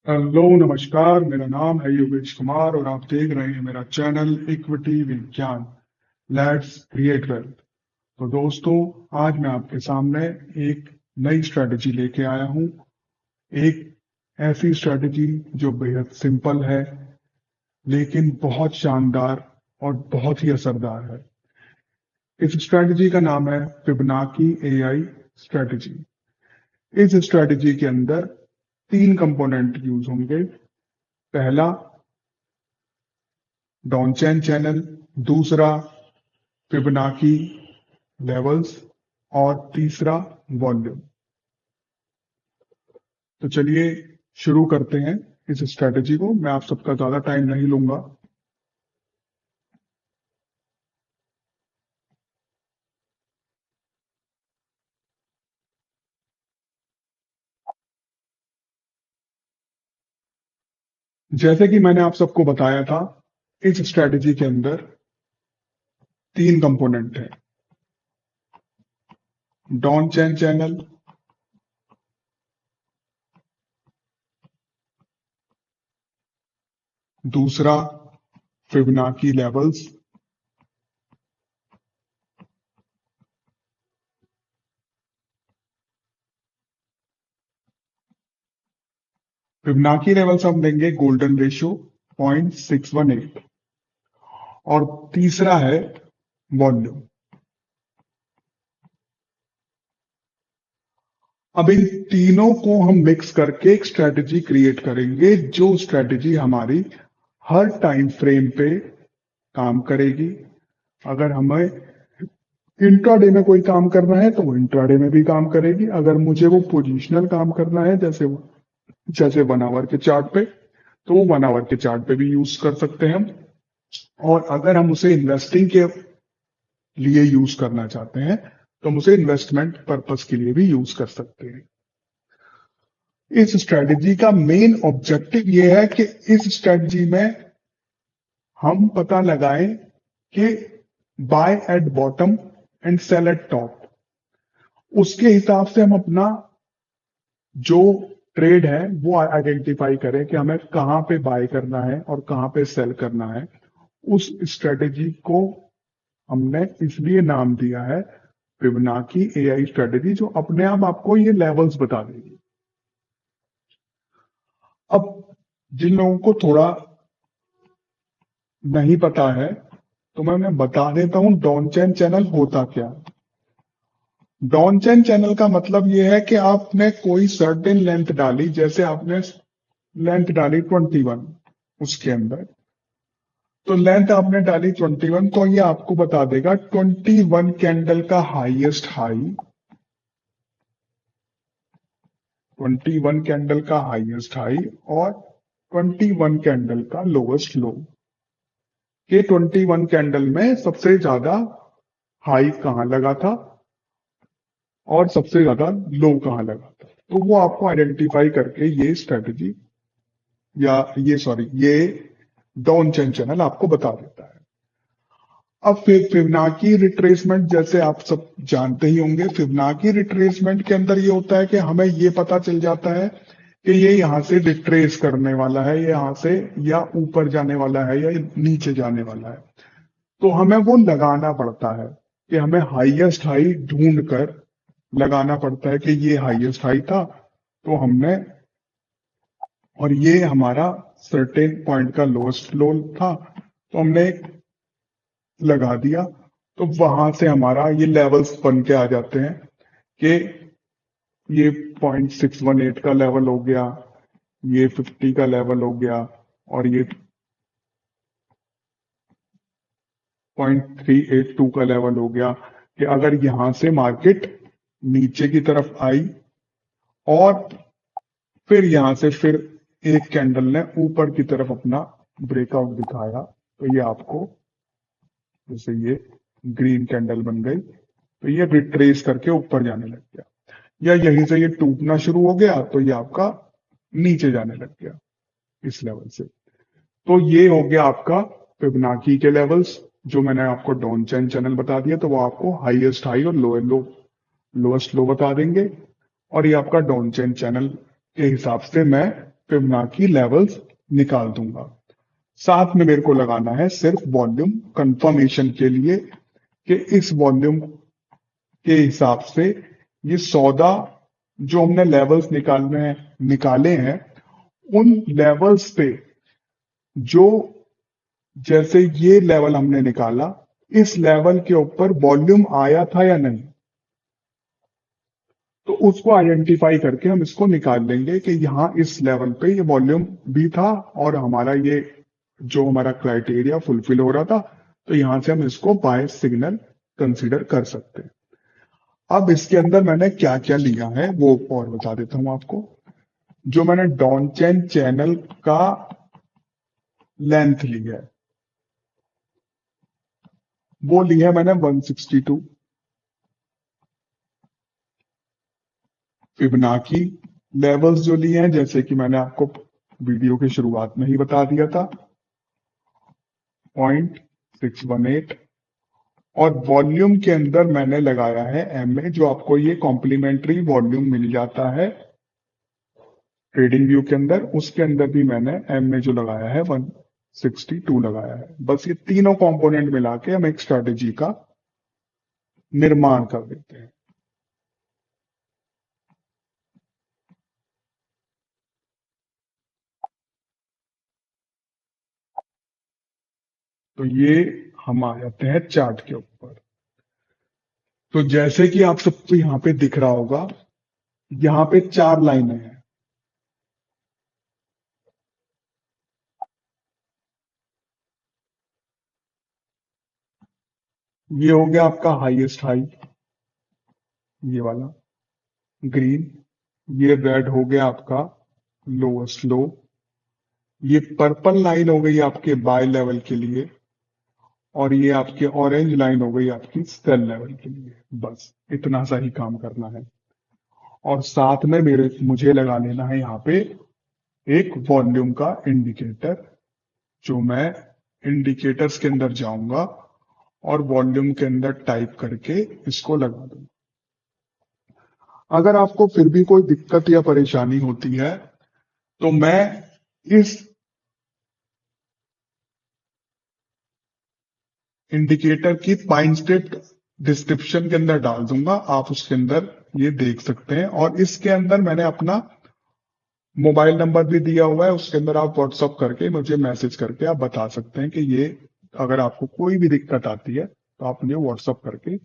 Hello नमस्कार। मेरा नाम है योगेश कुमार और आप देख रहे हैं मेरा चैनल इक्विटी विज्ञान। Let's create wealth. तो दोस्तों, आज मैं आपके सामने एक नई स्ट्रेटजी लेके आया हूं। एक ऐसी स्ट्रेटजी जो बेहद सिंपल है लेकिन बहुत शानदार और बहुत ही असरदार है। इस स्ट्रेटजी का नाम है फिबोनाची एआई स्ट्रेटजी। इस स्ट्रेटजी के अंदर तीन कंपोनेंट यूज होंगे। पहला डॉनचेन चैनल, दूसरा फिबोनाची लेवल्स और तीसरा वॉल्यूम। तो चलिए शुरू करते हैं इस स्ट्रेटजी को। मैं आप सबका ज्यादा टाइम नहीं लूंगा। जैसे कि मैंने आप सबको बताया था, इस स्ट्रेटजी के अंदर तीन कंपोनेंट है। डॉनचेन चैनल, दूसरा फिबोनाची लेवल्स फिबोनाची लेवल्स हम लेंगे गोल्डन रेशियो 0.618 और तीसरा है वॉल्यूम। अब इन तीनों को हम मिक्स करके एक स्ट्रेटजी क्रिएट करेंगे, जो स्ट्रेटजी हमारी हर टाइम फ्रेम पे काम करेगी। अगर हमें इंट्राडे में कोई काम करना है तो वो इंट्राडे में भी काम करेगी। अगर मुझे वो पोजिशनल काम करना है, जैसे जैसे 1 आवर के चार्ट पे, तो वो 1 आवर के चार्ट पे भी यूज कर सकते हैं हम। और अगर हम उसे इन्वेस्टिंग के लिए यूज करना चाहते हैं तो हम उसे इन्वेस्टमेंट पर्पस के लिए भी यूज कर सकते हैं। इस स्ट्रेटजी का मेन ऑब्जेक्टिव ये है कि इस स्ट्रेटजी में हम पता लगाएं कि buy at bottom and sell at top. उसके हिसाब से हम अपना जो ट्रेड है वो आइडेंटिफाई करें कि हमें कहां पे बाय करना है और कहां पे सेल करना है। उस स्ट्रेटजी को हमने इसलिए नाम दिया है फिबोनाची एआई स्ट्रेटजी, जो अपने आप आपको ये लेवल्स बता देगी। अब जिन लोगों को थोड़ा नहीं पता है तो मैं बता देता हूं डॉनचेन चैनल होता क्या। डॉनचेन चैनल का मतलब यह है कि आपने कोई सर्टेन लेंथ डाली, जैसे आपने लेंथ डाली 21, उसके अंदर तो लेंथ आपने डाली 21, तो ये आपको बता देगा 21 कैंडल का हाईएस्ट हाई, 21 कैंडल का हाईएस्ट हाई और 21 कैंडल का लोएस्ट लो। कि 21 कैंडल में सबसे ज्यादा हाई कहां लगा था और सबसे ज्यादा लो कहां लगा था, तो वो आपको आइडेंटिफाई करके ये स्ट्रेटजी या ये डॉनचेन चैनल आपको बता देता है। अब फिबोनाची रिट्रेसमेंट, जैसे आप सब जानते ही होंगे, फिबोनाची रिट्रेसमेंट के अंदर ये होता है कि हमें ये पता चल जाता है कि ये यहां से रिट्रेस करने वाला है, ये यहां से या ऊपर जाने वाला है या नीचे जाने वाला है। तो हमें वो लगाना पड़ता है कि हमें हाईएस्ट हाई ढूंढ कर लगाना पड़ता है कि ये हाईएस्ट हाई था, तो हमने, और ये हमारा सर्टेन पॉइंट का लोएस्ट लो था, तो हमने लगा दिया। तो वहां से हमारा ये लेवल्स बन के आ जाते हैं कि ये 0.618 का लेवल हो गया, ये 50 का लेवल हो गया और ये 0.382 का लेवल हो गया। कि अगर यहां से मार्केट नीचे की तरफ आई और फिर यहां से फिर एक कैंडल ने ऊपर की तरफ अपना ब्रेकआउट दिखाया, तो ये आपको, जैसे ये ग्रीन कैंडल बन गई, तो ये रिट्रेस करके ऊपर जाने लग गया, या यहीं से ये टूटना शुरू हो गया तो ये आपका नीचे जाने लग गया इस लेवल से। तो ये हो गया आपका फिबोनाची के लेवल्स, जो मैंने आपको डॉनचेन चैनल बता दिया, तो वो आपको हाईएस्ट हाई और लोएस्ट लो बता देंगे। और ये आपका डॉनचेन चैनल के हिसाब से मैं फिबोनाची लेवल्स निकाल दूंगा। साथ में मेरे को लगाना है सिर्फ वॉल्यूम कंफर्मेशन के लिए कि इस वॉल्यूम के हिसाब से ये 14 जो हमने लेवल्स निकाले हैं उन लेवल्स पे जो, जैसे ये लेवल हमने निकाला, इस लेवल के ऊपर वॉल्यूम आया था या नहीं, तो उसको आइडेंटिफाई करके हम इसको निकाल लेंगे कि यहाँ इस लेवल पे ये वॉल्यूम भी था और हमारा ये जो हमारा क्राइटेरिया फुलफिल हो रहा था, तो यहां से हम इसको बायस सिग्नल कंसीडर कर सकते हैं। अब इसके अंदर मैंने क्या क्या लिया है वो और बता देता हूं आपको। जो मैंने डाउन चेन चैनल का लेंथ ली है वो ली है मैंने 162। फिबोनाची लेवल्स जो लिए हैं, जैसे कि मैंने आपको वीडियो की शुरुआत में ही बता दिया था, 0.618। और वॉल्यूम के अंदर मैंने लगाया है MA, जो आपको ये कॉम्प्लीमेंट्री वॉल्यूम मिल जाता है ट्रेडिंग व्यू के अंदर, उसके अंदर भी मैंने MA जो लगाया है 162 लगाया है। बस ये तीनों कंपोनेंट मिला के हम एक स्ट्रेटेजी का निर्माण कर देते हैं। तो ये हम आ जाते हैं चार्ट के ऊपर। तो जैसे कि आप सबको यहाँ पे दिख रहा होगा, यहाँ पे 4 लाइनें हैं। ये हो गया आपका हाईएस्ट हाई, ये वाला ग्रीन। ये रेड हो गया आपका लोएस्ट लो। ये पर्पल लाइन हो गई आपके बाय लेवल के लिए, और ये आपके ऑरेंज लाइन हो गई आपकी सेल लेवल के लिए। बस इतना सा ही काम करना है। और साथ में मुझे लगा लेना है यहाँ पे एक वॉल्यूम का इंडिकेटर, जो मैं इंडिकेटर्स के अंदर जाऊंगा और वॉल्यूम के अंदर टाइप करके इसको लगा दूंगा। अगर आपको फिर भी कोई दिक्कत या परेशानी होती है तो मैं इस इंडिकेटर की पाइन स्क्रिप्ट डिस्क्रिप्शन के अंदर डाल दूंगा, आप उसके अंदर ये देख सकते हैं। और इसके अंदर मैंने अपना मोबाइल नंबर भी दिया हुआ है, उसके अंदर आप व्हाट्सअप करके मुझे मैसेज करके आप बता सकते हैं कि ये, अगर आपको कोई भी दिक्कत आती है तो आप मुझे व्हाट्सअप करके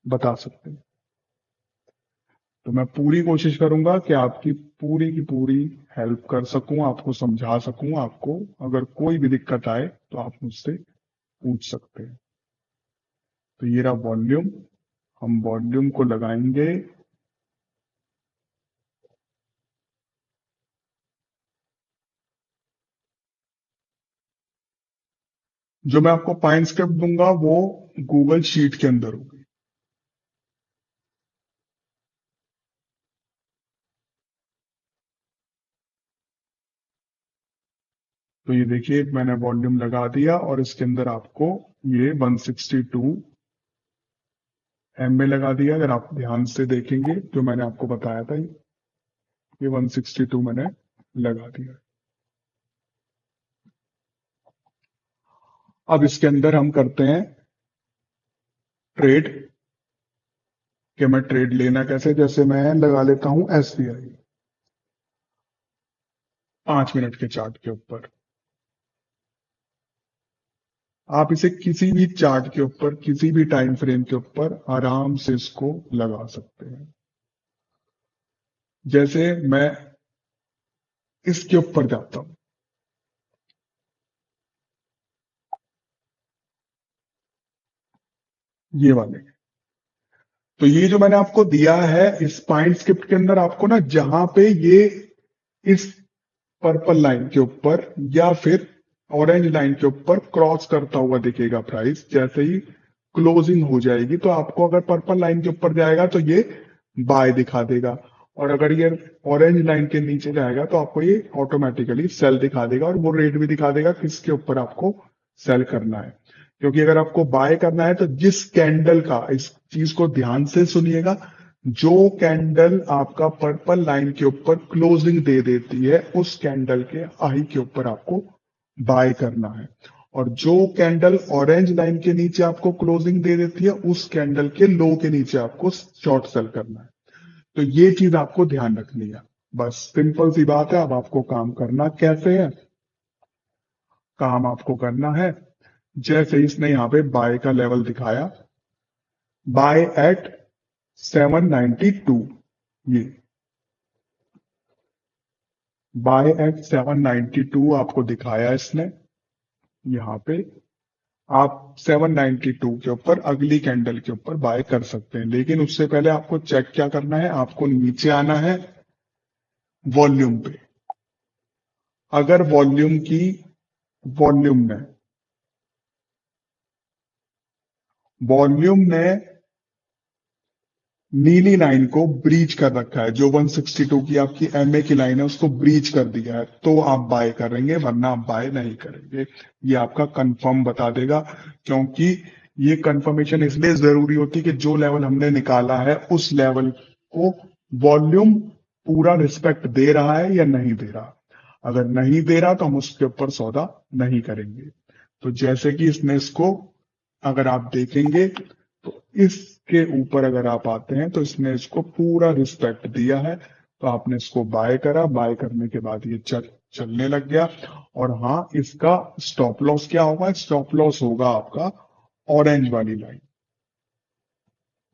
बता सकते हैं। तो मैं पूरी कोशिश करूंगा कि आपकी पूरी की पूरी हेल्प कर सकूं, आपको समझा सकूं। आपको अगर कोई भी दिक्कत आए तो आप मुझसे पूछ सकते हैं। तो ये रहा वॉल्यूम, हम वॉल्यूम को लगाएंगे। जो मैं आपको पाइन स्क्रिप्ट दूंगा वो गूगल शीट के अंदर होगी। तो ये देखिए मैंने वॉल्यूम लगा दिया और इसके अंदर आपको ये 162 MA लगा दिया। अगर आप ध्यान से देखेंगे जो मैंने आपको बताया था, ये 162 मैंने लगा दिया। अब इसके अंदर हम करते हैं ट्रेड, कि मैं ट्रेड लेना कैसे। जैसे मैं लगा लेता हूं SBI 5 मिनट के चार्ट के ऊपर। आप इसे किसी भी चार्ट के ऊपर, किसी भी टाइम फ्रेम के ऊपर आराम से इसको लगा सकते हैं। जैसे मैं इसके ऊपर जाता हूं, ये वाले। तो ये जो मैंने आपको दिया है इस पाइन स्क्रिप्ट के अंदर, आपको ना जहां पे ये इस पर्पल लाइन के ऊपर या फिर ऑरेंज लाइन के ऊपर क्रॉस करता हुआ दिखेगा प्राइस, जैसे ही क्लोजिंग हो जाएगी तो आपको अगर पर्पल लाइन के ऊपर जाएगा तो ये बाय दिखा देगा, और अगर ये ऑरेंज लाइन के नीचे जाएगा तो आपको ये ऑटोमेटिकली सेल दिखा देगा, और वो रेट भी दिखा देगा किसके ऊपर आपको सेल करना है। क्योंकि अगर आपको बाय करना है तो जिस कैंडल का, इस चीज को ध्यान से सुनिएगा, जो कैंडल आपका पर्पल लाइन के ऊपर क्लोजिंग दे देती है उस कैंडल के हाई के ऊपर आपको बाय करना है, और जो कैंडल ऑरेंज लाइन के नीचे आपको क्लोजिंग दे देती है उस कैंडल के लो के नीचे आपको शॉर्ट सेल करना है। तो ये चीज आपको ध्यान रखनी है। बस सिंपल सी बात है। अब आपको काम करना कैसे है? काम आपको करना है, जैसे इसने यहाँ पे बाय का लेवल दिखाया, बाय एट 792, ये बाय एट 792 आपको दिखाया इसने यहाँ पे। आप 792 के ऊपर अगली कैंडल के ऊपर बाय कर सकते हैं, लेकिन उससे पहले आपको चेक क्या करना है, आपको नीचे आना है वॉल्यूम पे। अगर वॉल्यूम में वॉल्यूम ने नीली लाइन को ब्रीच कर रखा है, जो 162 की आपकी एमए की लाइन है उसको ब्रीच कर दिया है, तो आप बाय करेंगे, वरना आप बाय नहीं करेंगे। ये आपका कंफर्म बता देगा, क्योंकि ये कंफर्मेशन इसलिए जरूरी होती है कि जो लेवल हमने निकाला है उस लेवल को वॉल्यूम पूरा रिस्पेक्ट दे रहा है या नहीं दे रहा। अगर नहीं दे रहा तो हम उसके ऊपर सौदा नहीं करेंगे। तो जैसे कि इसने इसको, अगर आप देखेंगे तो इसके ऊपर अगर आप आते हैं तो इसने इसको पूरा रिस्पेक्ट दिया है, तो आपने इसको बाय करा। बाय करने के बाद ये चलने लग गया। और हाँ, इसका स्टॉप लॉस क्या होगा? स्टॉप लॉस होगा आपका ऑरेंज वाली लाइन,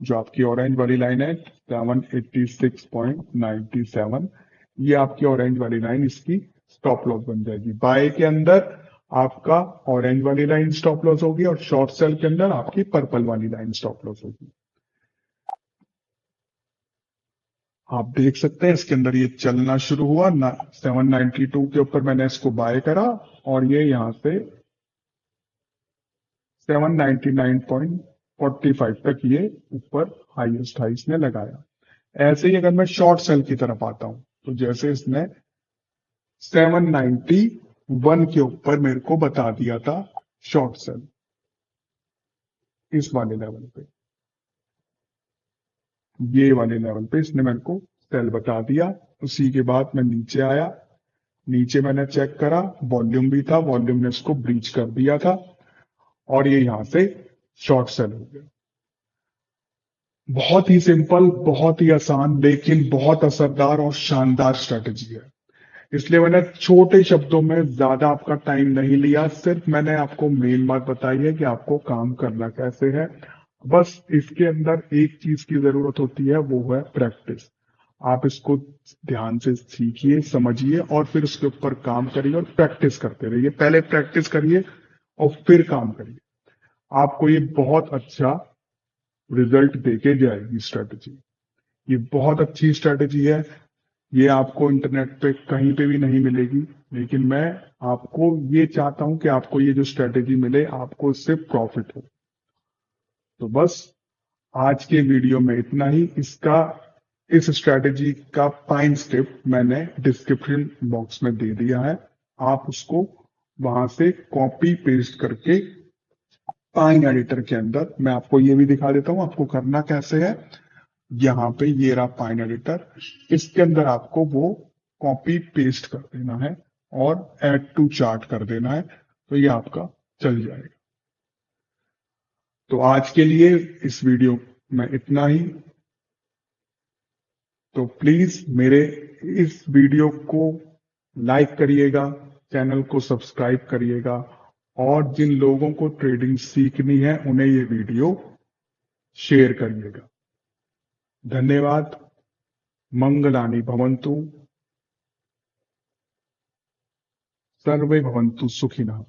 जो आपकी ऑरेंज वाली लाइन है 786.97, ये आपकी ऑरेंज वाली लाइन इसकी स्टॉप लॉस बन जाएगी। बाय के अंदर आपका ऑरेंज वाली लाइन स्टॉप लॉस होगी और शॉर्ट सेल के अंदर आपकी पर्पल वाली लाइन स्टॉप लॉस होगी। आप देख सकते हैं इसके अंदर ये चलना शुरू हुआ ना, 792 के ऊपर मैंने इसको बाय करा और ये यहां से 799.45 तक ये ऊपर हाईएस्ट हाई इसने लगाया। ऐसे ही अगर मैं शॉर्ट सेल की तरफ आता हूं तो जैसे इसने 791 के ऊपर मेरे को बता दिया था शॉर्ट सेल, इस वाले लेवल पे, ये वाले लेवल पे इसने मेरे को सेल बता दिया। उसी के बाद मैं नीचे आया, नीचे मैंने चेक करा, वॉल्यूम भी था, वॉल्यूम ने इसको ब्रीच कर दिया था और ये यहां से शॉर्ट सेल हो गया। बहुत ही सिंपल, बहुत ही आसान, लेकिन बहुत असरदार और शानदार स्ट्रेटेजी है। इसलिए मैंने छोटे शब्दों में ज्यादा आपका टाइम नहीं लिया, सिर्फ मैंने आपको मेन बात बताई है कि आपको काम करना कैसे है। बस इसके अंदर एक चीज की जरूरत होती है, वो है प्रैक्टिस। आप इसको ध्यान से सीखिए, समझिए और फिर उसके ऊपर काम करिए और प्रैक्टिस करते रहिए। पहले प्रैक्टिस करिए और फिर काम करिए। आपको ये बहुत अच्छा रिजल्ट देके जाएगी स्ट्रेटेजी। ये बहुत अच्छी स्ट्रेटेजी है। ये आपको इंटरनेट पे कहीं पे भी नहीं मिलेगी, लेकिन मैं आपको ये चाहता हूं कि आपको ये जो स्ट्रेटेजी मिले, आपको इससे प्रॉफिट हो। तो बस आज के वीडियो में इतना ही। इस स्ट्रेटेजी का पाइन स्टेप मैंने डिस्क्रिप्शन बॉक्स में दे दिया है, आप उसको वहां से कॉपी पेस्ट करके पाइन एडिटर के अंदर, मैं आपको ये भी दिखा देता हूं आपको करना कैसे है। यहाँ पे ये रहा पाइन एडिटर, इसके अंदर आपको वो कॉपी पेस्ट कर देना है और ऐड टू चार्ट कर देना है, तो ये आपका चल जाएगा। तो आज के लिए इस वीडियो में इतना ही। तो प्लीज मेरे इस वीडियो को लाइक करिएगा, चैनल को सब्सक्राइब करिएगा और जिन लोगों को ट्रेडिंग सीखनी है उन्हें ये वीडियो शेयर करिएगा। धन्यवाद। मंगलानि भवन्तु, सर्वे भवन्तु सुखिनः।